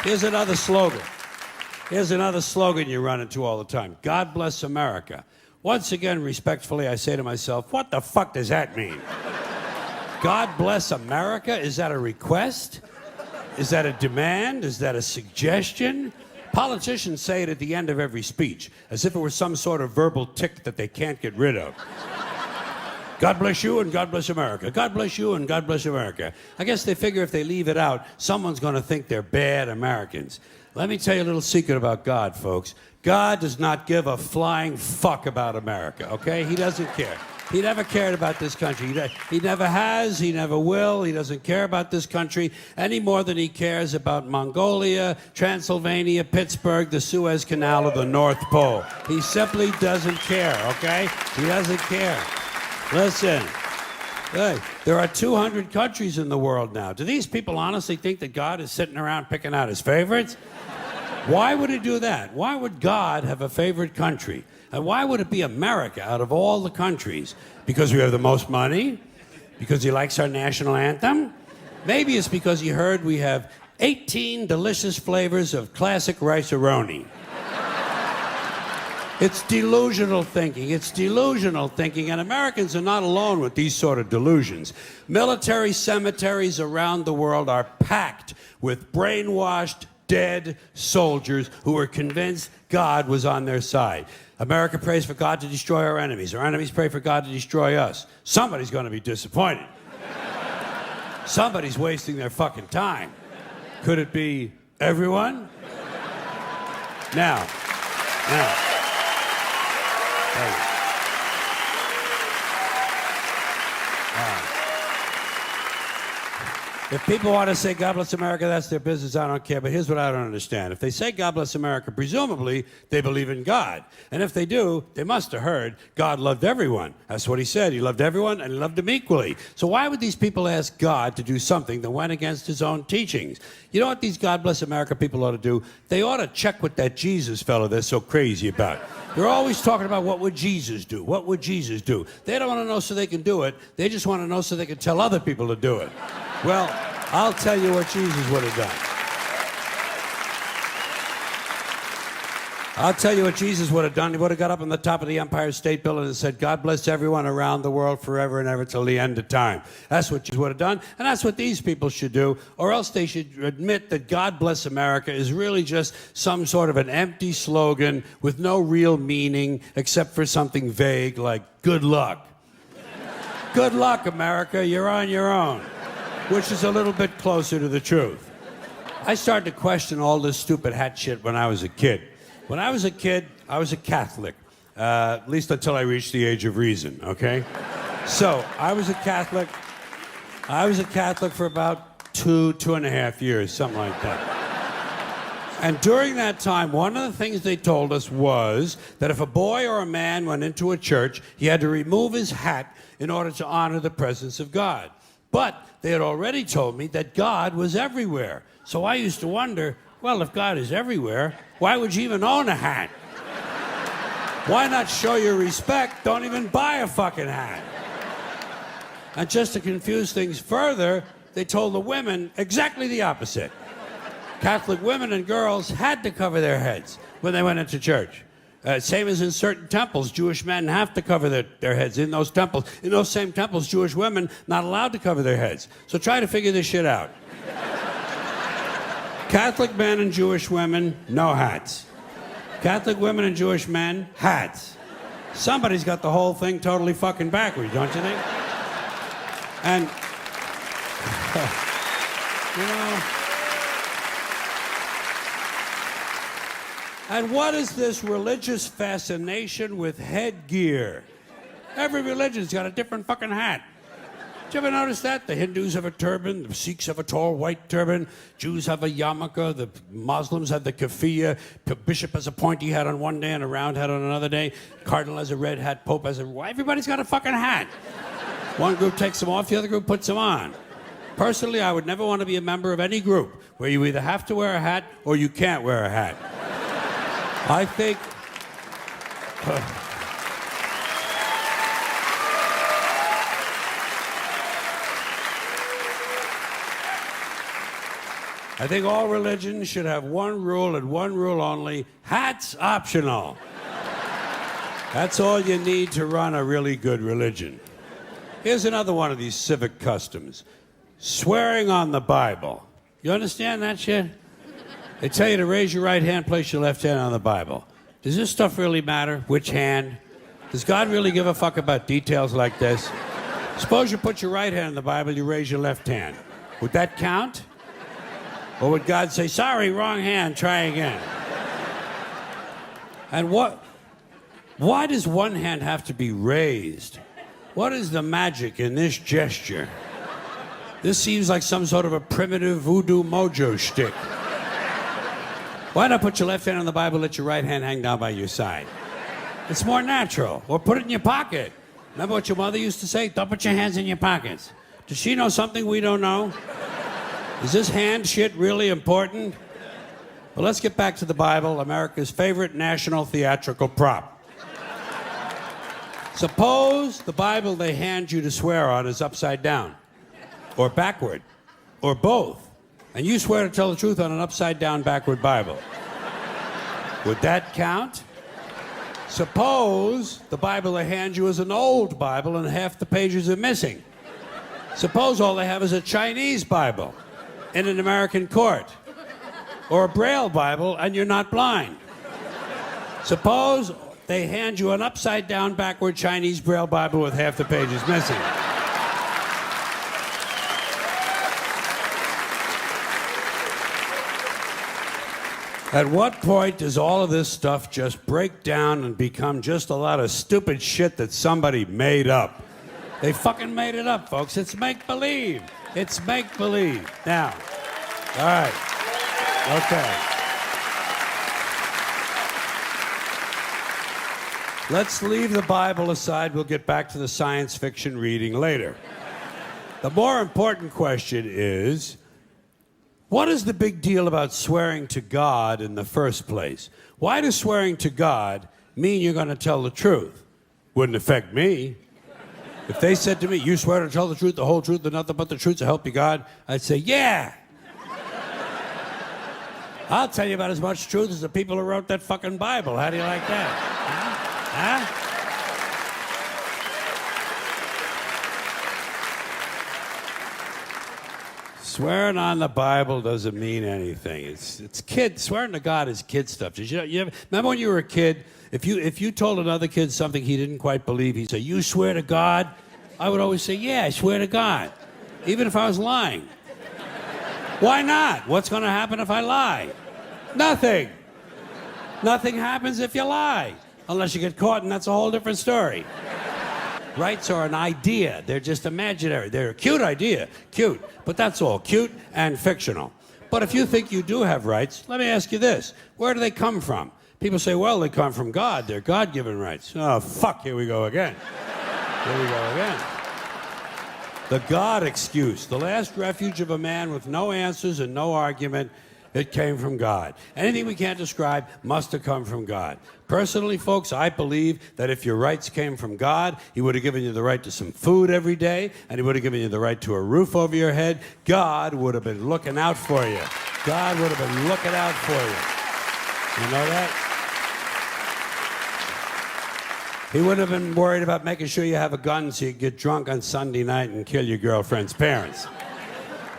Here's another slogan. Here's another slogan you run into all the time. God bless America. Once again, respectfully, I say to myself, what the fuck does that mean? God bless America? Is that a request? Is that a demand? Is that a suggestion? Politicians say it at the end of every speech, as if it were some sort of verbal tic that they can't get rid of. God bless you and God bless America. God bless you and God bless America. I guess they figure if they leave it out, someone's going to think they're bad Americans. Let me tell you a little secret about God, folks. God does not give a flying fuck about America, okay? He doesn't care. He never cared about this country. He never has, he never will. He doesn't care about this country any more than he cares about Mongolia, Transylvania, Pittsburgh, the Suez Canal, or the North Pole. He simply doesn't care, okay? He doesn't care. Listen, hey, there are 200 countries in the world now. Do these people honestly think that God is sitting around picking out his favorites? Why would he do that? Why would God have a favorite country? And why would it be America out of all the countries? Because we have the most money? Because he likes our national anthem? Maybe it's because he heard we have 18 delicious flavors of classic rice-a-roni. It's delusional thinking. It's delusional thinking, and Americans are not alone with these sort of delusions. Military cemeteries around the world are packed with brainwashed, dead soldiers who were convinced God was on their side. America prays for God to destroy our enemies. Our enemies pray for God to destroy us. Somebody's going to be disappointed. Somebody's wasting their fucking time. Could it be everyone? Now. If people want to say God bless America, that's their business, I don't care. But here's what I don't understand. If they say God bless America, presumably they believe in God. And if they do, they must have heard God loved everyone. That's what he said. He loved everyone and he loved them equally. So why would these people ask God to do something that went against his own teachings? You know what these God bless America people ought to do? They ought to check with that Jesus fellow they're so crazy about. They're always talking about what would Jesus do? What would Jesus do? They don't want to know so they can do it. They just want to know so they can tell other people to do it. Well, I'll tell you what Jesus would have done. I'll tell you what Jesus would have done. He would have got up on the top of the Empire State Building and said, God bless everyone around the world forever and ever till the end of time. That's what Jesus would have done, and that's what these people should do, or else they should admit that God bless America is really just some sort of an empty slogan with no real meaning except for something vague like good luck. Good luck, America, you're on your own. Which is a little bit closer to the truth. I started to question all this stupid hat shit when I was a kid. When I was a kid, I was a Catholic, at least until I reached the age of reason, okay? So, I was a Catholic for about 2.5 years, something like that. And during that time, one of the things they told us was that if a boy or a man went into a church, he had to remove his hat in order to honor the presence of God. But they had already told me that God was everywhere. So I used to wonder, well, if God is everywhere, why would you even own a hat? Why not show your respect? Don't even buy a fucking hat. And just to confuse things further, they told the women exactly the opposite. Catholic women and girls had to cover their heads when they went into church. Same as in certain temples, Jewish men have to cover their heads in those temples. In those same temples, Jewish women not allowed to cover their heads. So try to figure this shit out. Catholic men and Jewish women, no hats. Catholic women and Jewish men, hats. Somebody's got the whole thing totally fucking backwards, don't you think? And, you know... And what is this religious fascination with headgear? Every religion's got a different fucking hat. Did you ever notice that? The Hindus have a turban, the Sikhs have a tall white turban, Jews have a yarmulke, the Muslims have the keffiyeh, the bishop has a pointy hat on one day and a round hat on another day, cardinal has a red hat, pope has a... Everybody's got a fucking hat. One group takes them off, the other group puts them on. Personally, I would never want to be a member of any group where you either have to wear a hat or you can't wear a hat. I think... I think all religions should have one rule and one rule only: hats optional. That's all you need to run a really good religion. Here's another one of these civic customs: swearing on the Bible. You understand that shit? They tell you to raise your right hand, place your left hand on the Bible. Does this stuff really matter? Which hand? Does God really give a fuck about details like this? Suppose you put your right hand on the Bible, you raise your left hand. Would that count? Or would God say, sorry, wrong hand, try again? And why does one hand have to be raised? What is the magic in this gesture? This seems like some sort of a primitive voodoo mojo shtick. Why not put your left hand on the Bible, let your right hand hang down by your side? It's more natural. Or put it in your pocket. Remember what your mother used to say? Don't put your hands in your pockets. Does she know something we don't know? Is this hand shit really important? Well, let's get back to the Bible, America's favorite national theatrical prop. Suppose the Bible they hand you to swear on is upside down, or backward, or both, and you swear to tell the truth on an upside down, backward Bible. Would that count? Suppose the Bible they hand you is an old Bible and half the pages are missing. Suppose all they have is a Chinese Bible in an American court, or a Braille Bible and you're not blind. Suppose they hand you an upside down, backward Chinese Braille Bible with half the pages missing. At what point does all of this stuff just break down and become just a lot of stupid shit that somebody made up? They fucking made it up, folks. It's make-believe. It's make-believe. Now, all right. Okay. Let's leave the Bible aside. We'll get back to the science fiction reading later. The more important question is, what is the big deal about swearing to God in the first place? Why does swearing to God mean you're going to tell the truth? Wouldn't affect me. If they said to me, you swear to tell the truth, the whole truth, and nothing but the truth to help you God, I'd say, yeah. I'll tell you about as much truth as the people who wrote that fucking Bible. How do you like that? Huh? Swearing on the Bible doesn't mean anything. It's kid. Swearing to God is kid stuff. Did you remember when you were a kid? If you told another kid something he didn't quite believe, he'd say, "You swear to God?" I would always say, "Yeah, I swear to God," even if I was lying. Why not? What's going to happen if I lie? Nothing. Nothing happens if you lie, unless you get caught, and that's a whole different story. Rights are an idea. They're just imaginary. They're a cute idea. Cute. But that's all. Cute and fictional. But if you think you do have rights, let me ask you this. Where do they come from? People say, well, they come from God. They're God-given rights. Oh, fuck. Here we go again. Here we go again. The God excuse. The last refuge of a man with no answers and no argument. It came from God. Anything we can't describe must have come from God. Personally, folks, I believe that if your rights came from God, He would have given you the right to some food every day, and He would have given you the right to a roof over your head. God would have been looking out for you. God would have been looking out for you. You know that? He wouldn't have been worried about making sure you have a gun so you get drunk on Sunday night and kill your girlfriend's parents.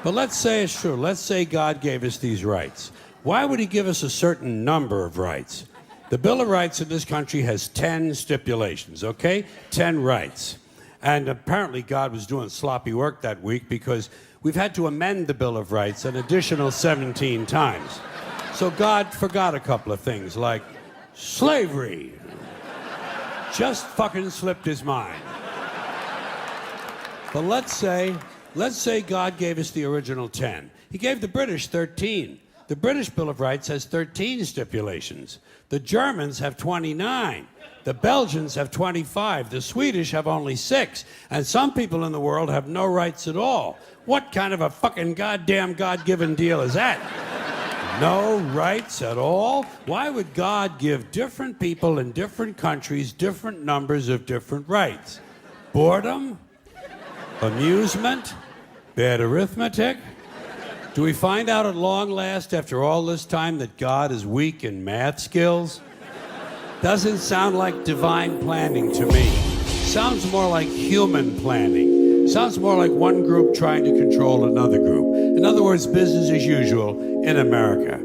But let's say it's true. Let's say God gave us these rights. Why would He give us a certain number of rights? The Bill of Rights in this country has 10 stipulations, okay? 10 rights. And apparently God was doing sloppy work that week because we've had to amend the Bill of Rights an additional 17 times. So God forgot a couple of things, like slavery. Just fucking slipped His mind. But let's say God gave us the original 10. He gave the British 13. The British Bill of Rights has 13 stipulations. The Germans have 29. The Belgians have 25. The Swedish have only 6. And some people in the world have no rights at all. What kind of a fucking goddamn God-given deal is that? No rights at all? Why would God give different people in different countries different numbers of different rights? Boredom? Amusement? Bad arithmetic? Do we find out at long last, after all this time, that God is weak in math skills? Doesn't sound like divine planning to me. Sounds more like human planning. Sounds more like one group trying to control another group. In other words, business as usual in America.